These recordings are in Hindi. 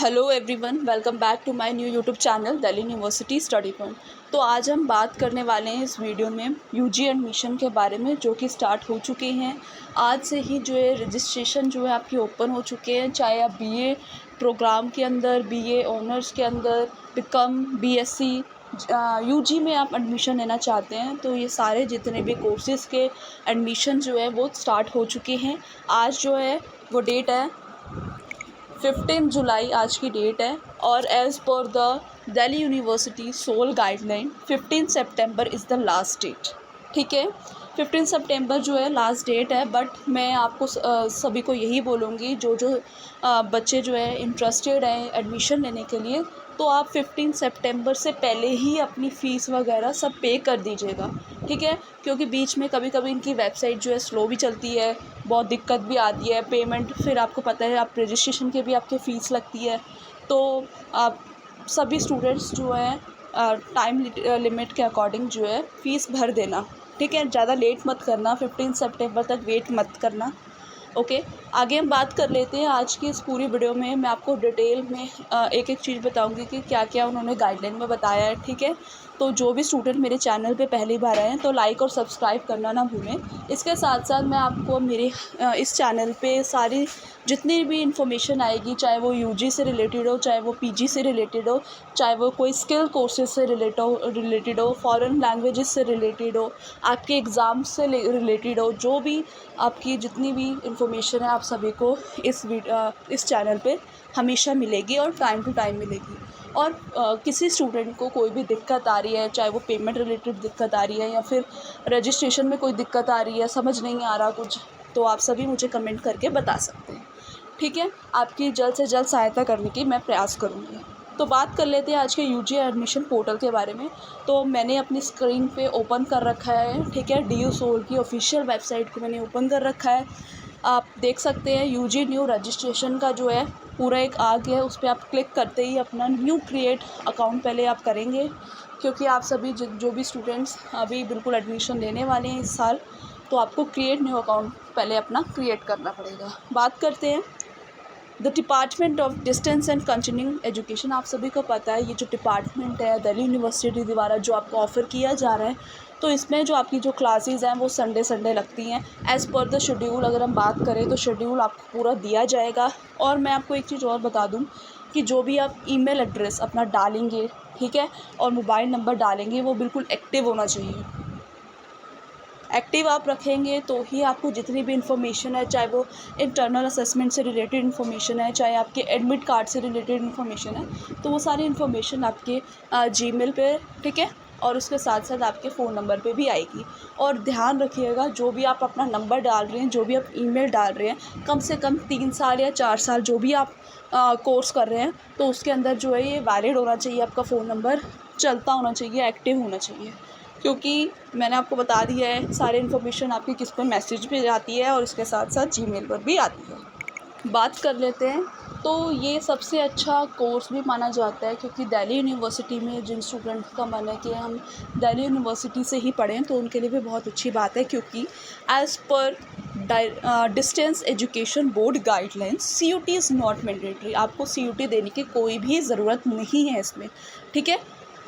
Hello everyone, welcome back to my new YouTube channel Delhi University Study Point. तो आज हम बात करने वाले हैं इस वीडियो में यूजी एडमिशन के बारे में, जो कि स्टार्ट हो चुके हैं। आज से ही जो है रजिस्ट्रेशन जो है आपकी ओपन हो चुके हैं। चाहे आप बीए प्रोग्राम के अंदर, बीए ऑनर्स के अंदर, बीकॉम, बीएससी, यूजी में आप एडमिशन लेना चाहते हैं, तो ये सारे जितने भी कोर्सेज़ के एडमिशन जो है वो स्टार्ट हो चुके हैं। आज जो है वो डेट है 15 जुलाई आज की डेट है, और as per the Delhi University SOL guideline 15 सितंबर इज़ द लास्ट डेट। ठीक है, 15 सितंबर जो है लास्ट डेट है। बट मैं आपको सभी को यही बोलूँगी, जो बच्चे जो है इंटरेस्टेड हैं एडमिशन लेने के लिए, तो आप 15 सितंबर से पहले ही अपनी फ़ीस वगैरह सब पे कर दीजिएगा। ठीक है, क्योंकि बीच में कभी कभी इनकी वेबसाइट जो है स्लो भी चलती है, बहुत दिक्कत भी आती है पेमेंट। फिर आपको पता है आप रजिस्ट्रेशन के भी आपके फ़ीस लगती है। तो आप सभी स्टूडेंट्स जो हैं टाइम लिमिट के अकॉर्डिंग जो है फ़ीस भर देना। ठीक है, ज़्यादा लेट मत करना, 15 सितंबर तक वेट मत करना। ओके, आगे हम बात कर लेते हैं। आज की इस पूरी वीडियो में मैं आपको डिटेल में एक एक चीज़ बताऊंगी कि क्या क्या उन्होंने गाइडलाइन में बताया है। ठीक है, तो जो भी स्टूडेंट मेरे चैनल पे पहली बार आए हैं तो लाइक और सब्सक्राइब करना ना भूलें। इसके साथ साथ मैं आपको मेरे इस चैनल पे सारी जितनी भी इन्फॉर्मेशन आएगी, चाहे वो यूजी से रिलेटेड हो, चाहे वो पीजी से रिलेटेड हो, चाहे वो कोई स्किल कोर्सेज से रिलेटेड हो, फॉरेन लैंग्वेजेस से रिलेटेड हो, आपके एग्ज़ाम से रिलेटेड हो, जो भी आपकी जितनी भी इन्फॉर्मेशन है आप सभी को इस चैनल पे हमेशा मिलेगी और टाइम टू टाइम मिलेगी। और किसी स्टूडेंट को कोई भी दिक्कत आ रही है, चाहे वो पेमेंट रिलेटेड दिक्कत आ रही है या फिर रजिस्ट्रेशन में कोई दिक्कत आ रही है, समझ नहीं आ रहा कुछ, तो आप सभी मुझे कमेंट करके बता सकते हैं। ठीक है, आपकी जल्द से जल्द सहायता करने की मैं प्रयास करूँगी। तो बात कर लेते हैं आज के यूजी एडमिशन पोर्टल के बारे में। तो मैंने अपनी स्क्रीन पे ओपन कर रखा है। ठीक है, DU सोल की ऑफिशियल वेबसाइट को मैंने ओपन कर रखा है। आप देख सकते हैं यूजी न्यू रजिस्ट्रेशन का जो है पूरा एक आ गया है। उस पर आप क्लिक करते ही अपना न्यू क्रिएट अकाउंट पहले आप करेंगे, क्योंकि आप सभी जो भी स्टूडेंट्स अभी बिल्कुल एडमिशन लेने वाले हैं इस साल, तो आपको क्रिएट न्यू अकाउंट पहले अपना क्रिएट करना पड़ेगा। बात करते हैं the department of distance and continuing education. आप सभी को पता है ये जो डिपार्टमेंट है दिल्ली यूनिवर्सिटी द्वारा जो आपको ऑफ़र किया जा रहा है, तो इसमें जो आपकी जो क्लासेस हैं वो संडे लगती हैं एज़ पर द शेड्यूल। अगर हम बात करें तो शेड्यूल आपको पूरा दिया जाएगा। और मैं आपको एक चीज़ और बता दूं कि जो भी आप ईमेल एड्रेस अपना डालेंगे, ठीक है, और मोबाइल नंबर डालेंगे, वो बिल्कुल एक्टिव होना चाहिए। एक्टिव आप रखेंगे तो ही आपको जितनी भी इन्फॉर्मेशन है, चाहे वो इंटरनल असेसमेंट से रिलेटेड इन्फॉर्मेशन है, चाहे आपके एडमिट कार्ड से रिलेटेड इन्फॉर्मेशन है, तो वो सारी इन्फॉर्मेशन आपके जीमेल पे, ठीक है, और उसके साथ साथ आपके फ़ोन नंबर पे भी आएगी। और ध्यान रखिएगा, जो भी आप अपना नंबर डाल रहे हैं, जो भी आप ईमेल डाल रहे हैं, कम से कम 3 साल या 4 साल जो भी आप कोर्स कर रहे हैं, तो उसके अंदर जो है ये वैलिड होना चाहिए। आपका फ़ोन नंबर चलता होना चाहिए, एक्टिव होना चाहिए, क्योंकि मैंने आपको बता दिया है सारी इन्फॉर्मेशन आपकी किस पर मैसेज भी आती है और इसके साथ साथ जीमेल पर भी आती है। बात कर लेते हैं, तो ये सबसे अच्छा कोर्स भी माना जाता है, क्योंकि दिल्ली यूनिवर्सिटी में जिन स्टूडेंट का मन है कि हम दिल्ली यूनिवर्सिटी से ही पढ़ें, तो उनके लिए भी बहुत अच्छी बात है, क्योंकि as per distance education board guidelines CUT is not mandatory. आपको CUT देने की कोई भी ज़रूरत नहीं है इसमें। ठीक है,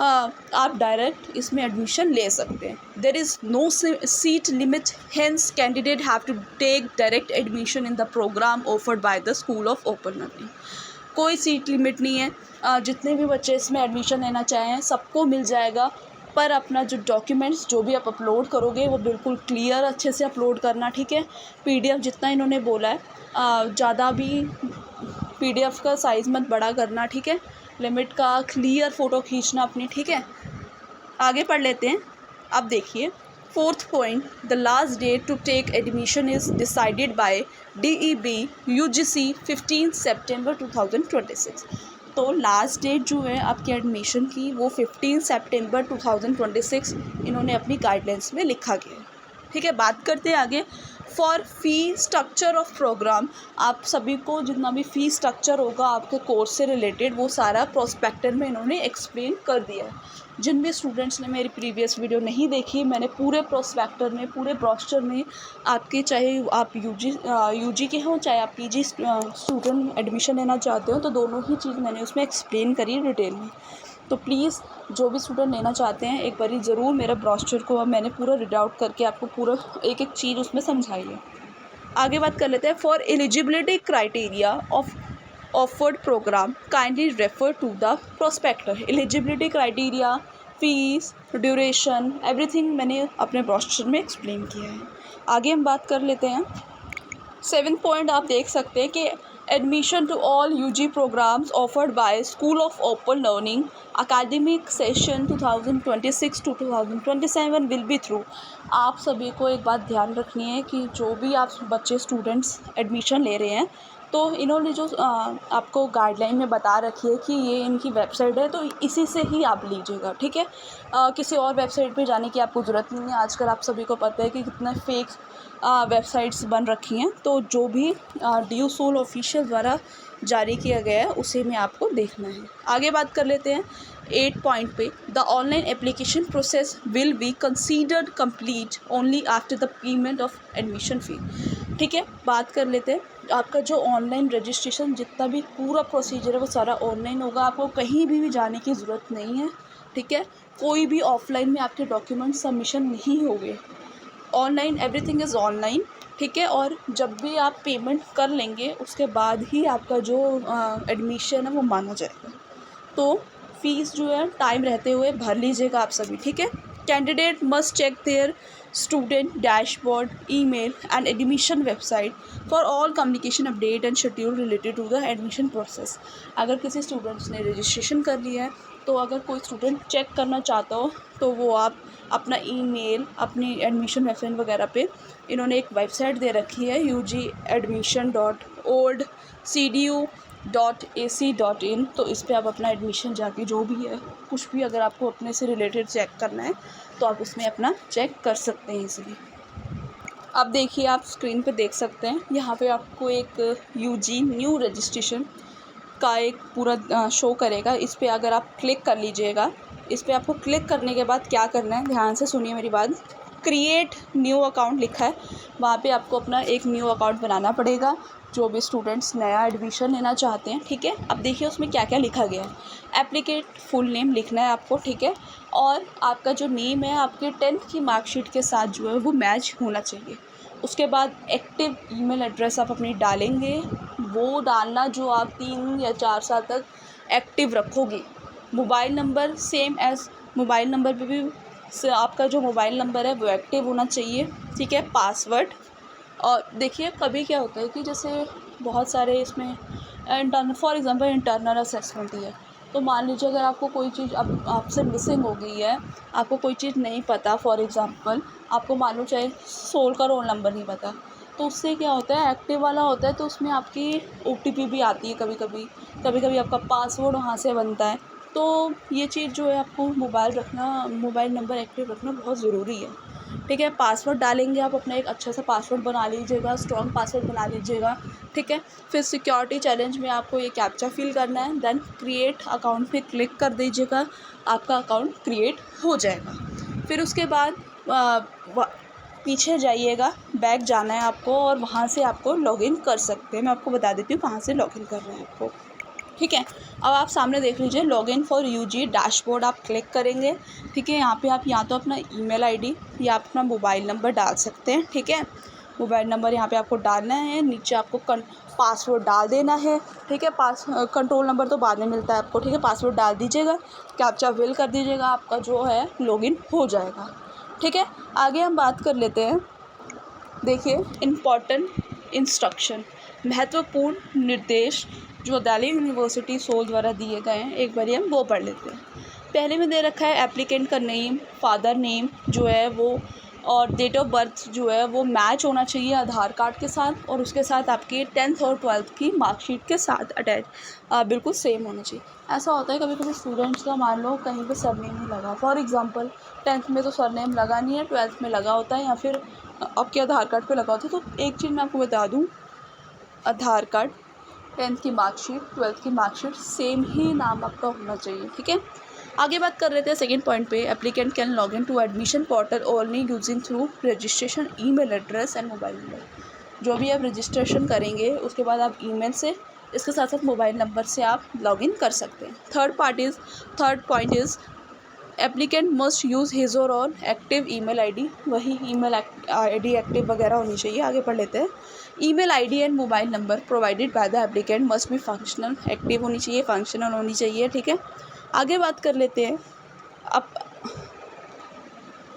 आप डायरेक्ट इसमें एडमिशन ले सकते हैं। There is no seat limit, hence candidate have to take direct admission in the programme offered by the school of open learning. कोई सीट लिमिट नहीं है, जितने भी बच्चे इसमें एडमिशन लेना चाहें सबको मिल जाएगा। पर अपना जो डॉक्यूमेंट्स जो भी आप अपलोड करोगे वो बिल्कुल क्लियर अच्छे से अपलोड करना। ठीक है, PDF जितना इन्होंने बोला है, ज़्यादा भी PDF का साइज़ मत बड़ा करना। ठीक है, लिमिट का क्लियर फ़ोटो खींचना अपनी। ठीक है, आगे पढ़ लेते हैं। अब देखिए 4th point, the last date to take admission is decided by DEB UGC 15 सितंबर 2026। तो लास्ट डेट जो है आपके एडमिशन की वो 15 सितंबर 2026 इन्होंने अपनी गाइडलाइंस में लिखा गया है। ठीक है, बात करते हैं आगे for fee structure of programme, आप सभी को जितना भी फ़ी स्ट्रक्चर होगा आपके कोर्स से रिलेटेड वो सारा प्रोस्पेक्टर में इन्होंने एक्सप्लेन कर दिया है। जिन भी स्टूडेंट्स ने मेरी प्रीवियस वीडियो नहीं देखी, मैंने पूरे प्रोस्पेक्टर में, पूरे ब्रोशर में आपके, चाहे आप यूजी के हों चाहे आप पीजी स्टूडेंट एडमिशन लेना चाहते हो, तो दोनों ही चीज़ मैंने उसमें एक्सप्लेन करी डिटेल में। तो प्लीज़ जो भी स्टूडेंट लेना चाहते हैं एक बारी ज़रूर मेरा ब्रोशर को अब मैंने पूरा रीड आउट करके आपको पूरा एक एक चीज़ उसमें समझाई है। आगे बात कर लेते हैं। For eligibility criteria of offered programme kindly refer to the prospector. Eligibility criteria, fees, duration, everything मैंने अपने ब्रोशर में एक्सप्लेन किया है। आगे हम बात कर लेते हैं। 7th पॉइंट आप देख सकते हैं कि admission to all UG programmes offered by school of open learning academic session 2026 to 2027 will be through. आप सभी को एक बात ध्यान रखनी है कि जो भी आप बच्चे स्टूडेंट्स एडमिशन ले रहे हैं, तो इन्होंने जो आपको गाइडलाइन में बता रखी है कि ये इनकी वेबसाइट है, तो इसी से ही आप लीजिएगा, ठीक है। किसी और वेबसाइट पे जाने की आपको ज़रूरत नहीं है। आजकल आप सभी को पता है कि कितना फेक वेबसाइट्स बन रखी हैं, तो जो भी ड्यू सोल ऑफिशियल द्वारा जारी किया गया है उसे में आपको देखना है। आगे बात कर लेते हैं 8 पॉइंट पे। The online application process will be considered complete only after the payment of admission फ़ी। ठीक है, बात कर लेते हैं। आपका जो ऑनलाइन रजिस्ट्रेशन जितना भी पूरा प्रोसीजर है वो सारा ऑनलाइन होगा, आपको कहीं भी जाने की ज़रूरत नहीं है, ठीक है। कोई भी ऑफलाइन में आपके डॉक्यूमेंट सबमिशन नहीं होंगे, ऑनलाइन, एवरीथिंग इज़ ऑनलाइन, ठीक है। और जब भी आप पेमेंट कर लेंगे उसके बाद ही आपका जो एडमिशन है वो माना जाएगा। तो फ़ीस जो है टाइम रहते हुए भर लीजिएगा आप सभी, ठीक है। Candidate must check there student dashboard, email and admission website for all communication update and schedule related to the admission process. अगर किसी स्टूडेंट्स ने रजिस्ट्रेशन कर लिया है तो अगर कोई स्टूडेंट चेक करना चाहता हो तो वो आप अपना ईमेल, अपनी एडमिशन वेबसाइट वगैरह पे इन्होंने एक वेबसाइट दे रखी है ugsadmission.oldcdu.ac.in। तो इस पे आप अपना एडमिशन जाके जो भी है, कुछ भी अगर आपको अपने से रिलेटेड चेक करना है तो आप उसमें अपना चेक कर सकते हैं इजीली। अब देखिए, आप स्क्रीन पे देख सकते हैं, यहाँ पे आपको एक यूजी न्यू रजिस्ट्रेशन का एक पूरा शो करेगा। इस पे अगर आप क्लिक कर लीजिएगा, इस पे आपको क्लिक करने के बाद क्या करना है, ध्यान से सुनिए मेरी बात। क्रिएट न्यू अकाउंट लिखा है, वहाँ पे आपको अपना एक न्यू अकाउंट बनाना पड़ेगा, जो भी स्टूडेंट्स नया एडमिशन लेना चाहते हैं, ठीक है। अब देखिए उसमें क्या क्या लिखा गया है। एप्लीकेट फुल नेम लिखना है आपको, ठीक है। और आपका जो नेम है आपके 10th की मार्कशीट के साथ जो है वो मैच होना चाहिए। उसके बाद एक्टिव ईमेल एड्रेस आप अपनी डालेंगे, वो डालना जो आप 3 या 4 साल तक एक्टिव रखोगे। Mobile number same as mobile number पे भी आपका जो मोबाइल नंबर है वो एक्टिव होना चाहिए, ठीक है। पासवर्ड, और देखिए कभी क्या होता है कि जैसे बहुत सारे इसमें फॉर एग्ज़ाम्पल इंटरनल असेसमेंट ही है, तो मान लीजिए अगर आपको कोई चीज़ अब आपसे मिसिंग हो गई है, आपको कोई चीज़ नहीं पता, फॉर एग्ज़ाम्पल आपको मान लो चाहे सोल का रोल नंबर नहीं पता, तो उससे क्या होता है, एक्टिव वाला होता है तो उसमें आपकी OTP भी आती है कभी कभी आपका पासवर्ड वहाँ से बनता है। तो ये चीज़ जो है आपको मोबाइल नंबर एक्टिव रखना बहुत ज़रूरी है, ठीक है। पासवर्ड डालेंगे आप अपना एक अच्छा सा पासवर्ड बना लीजिएगा, स्ट्रॉन्ग पासवर्ड बना लीजिएगा, ठीक है। फिर सिक्योरिटी चैलेंज में आपको ये कैप्चा फिल करना है, देन क्रिएट अकाउंट पे क्लिक कर दीजिएगा, आपका अकाउंट क्रिएट हो जाएगा। फिर उसके बाद पीछे जाइएगा, बैक जाना है आपको और वहाँ से आपको लॉगिन कर सकते हैं। मैं आपको बता देती हूँ कहाँ से लॉगिन करना है आपको, ठीक है। अब आप सामने देख लीजिए, लॉगिन फॉर यूजी डैशबोर्ड आप क्लिक करेंगे, ठीक है। यहाँ पे आप या तो अपना ईमेल आईडी या अपना मोबाइल नंबर डाल सकते हैं, ठीक है। मोबाइल नंबर यहाँ पे आपको डालना है, नीचे आपको पासवर्ड डाल देना है, ठीक है। कंट्रोल नंबर तो बाद में मिलता है आपको, ठीक है। पासवर्ड डाल दीजिएगा, कैप्चा फिल कर दीजिएगा, आपका जो है लॉगिन हो जाएगा, ठीक है। आगे हम बात कर लेते हैं। देखिए, इम्पॉर्टेंट इंस्ट्रक्शन, महत्वपूर्ण निर्देश जो दिल्ली यूनिवर्सिटी सोल द्वारा दिए गए हैं, एक बार हम वो पढ़ लेते हैं। पहले में दे रखा है एप्लीकेंट का नेम, फादर नेम जो है वो और डेट ऑफ बर्थ जो है वो मैच होना चाहिए आधार कार्ड के साथ, और उसके साथ आपके 10th और 12th की मार्कशीट के साथ अटैच बिल्कुल सेम होना चाहिए। ऐसा होता है कभी कभी स्टूडेंट्स का, मान लो कहीं पे सरनेम नहीं लगा, फॉर एग्जांपल 10th में तो सरनेम लगा नहीं है, 12th में लगा होता है या फिर आपके आधार कार्ड पे लगा होता है। तो एक चीज़ मैं आपको बता दूँ, आधार कार्ड, 10th की मार्कशीट, 12th की मार्कशीट सेम ही नाम आपका होना चाहिए, ठीक है। आगे बात कर लेते हैं सेकंड पॉइंट पे। Applicant can log in to admission portal only using through registration email address and mobile number. जो भी आप रजिस्ट्रेशन करेंगे उसके बाद आप ईमेल से, इसके साथ साथ मोबाइल नंबर से आप लॉग इन कर सकते हैं। Third point is applicant must use his और ऑन एक्टिव ईमेल आईडी। वही ईमेल आईडी एक्टिव वगैरह होनी चाहिए। आगे पढ़ लेते हैं। Email ID and mobile number provided by the applicant must be functional, active होनी चाहिए, फंक्शनल होनी चाहिए, ठीक है। आगे बात कर लेते हैं। अब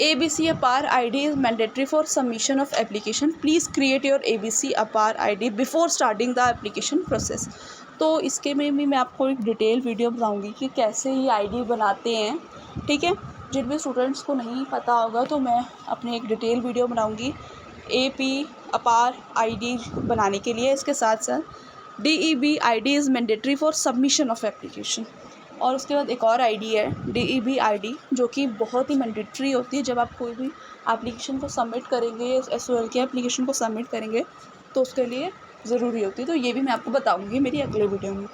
ABC APAR ID is mandatory for submission of application. Please create your ABC APAR ID before starting the application process. तो इसके में भी मैं आपको एक डिटेल वीडियो बनाऊंगी कि कैसे ही ID बनाते हैं, ठीक है। जिन भी स्टूडेंट्स को नहीं पता होगा तो मैं अपने एक डिटेल वीडियो बनाऊंगी AP APAR ID बनाने के लिए। इसके साथ साथ DEB ID is mandatory for submission of application। और उसके बाद एक और आईडी है DEB ID, जो कि बहुत ही मैंडेटरी होती है। जब आप कोई भी एप्लीकेशन को सबमिट करेंगे, SOL की एप्लीकेशन को सबमिट करेंगे तो उसके लिए ज़रूरी होती है। तो ये भी मैं आपको बताऊंगी मेरी अगले वीडियो में।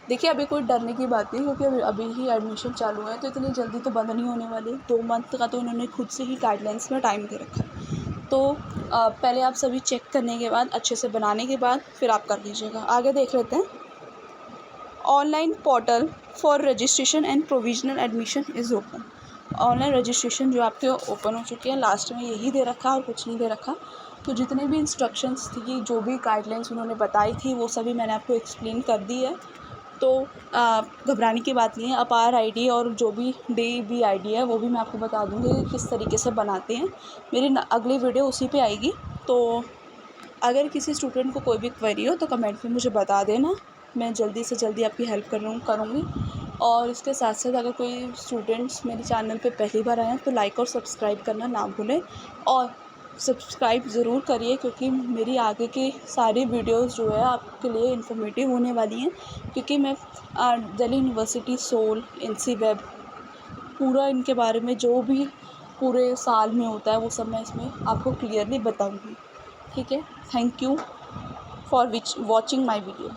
देखिए अभी कोई डरने की बात नहीं, क्योंकि अभी ही एडमिशन चालू है तो इतनी जल्दी तो बंद नहीं होने वाली। 2 मंथ का तो इन्होंने खुद से ही गाइडलाइंस में टाइम दे रखा है। तो पहले आप सभी चेक करने के बाद, अच्छे से बनाने के बाद फिर आप कर लीजिएगा। आगे देख लेते हैं। Online portal for registration and provisional admission is open. Online registration जो आपके ओपन हो चुके हैं, लास्ट में यही दे रखा और कुछ नहीं दे रखा। तो जितने भी इंस्ट्रक्शंस थी, जो भी गाइडलाइंस उन्होंने बताई थी, वो सभी मैंने आपको एक्सप्लेन कर दी है। तो घबराने की बात नहीं है। अपार आईडी और जो भी DEB ID है वो भी मैं आपको बता दूँगी किस तरीके से बनाते हैं। मेरी अगली वीडियो उसी पे आएगी। तो अगर किसी स्टूडेंट को कोई भी क्वेरी हो तो कमेंट में मुझे बता देना, मैं जल्दी से जल्दी आपकी हेल्प करूँगी। और इसके साथ साथ अगर कोई स्टूडेंट्स मेरे चैनल पे पहली बार आए हैं तो लाइक और सब्सक्राइब करना ना भूलें, और सब्सक्राइब ज़रूर करिए, क्योंकि मेरी आगे की सारी वीडियोस जो है आपके लिए इन्फॉर्मेटिव होने वाली हैं। क्योंकि मैं Delhi University, SOL, NC web, पूरा इनके बारे में जो भी पूरे साल में होता है वो सब मैं इसमें आपको क्लियरली बताऊँगी, ठीक है। Thank you for watching my video.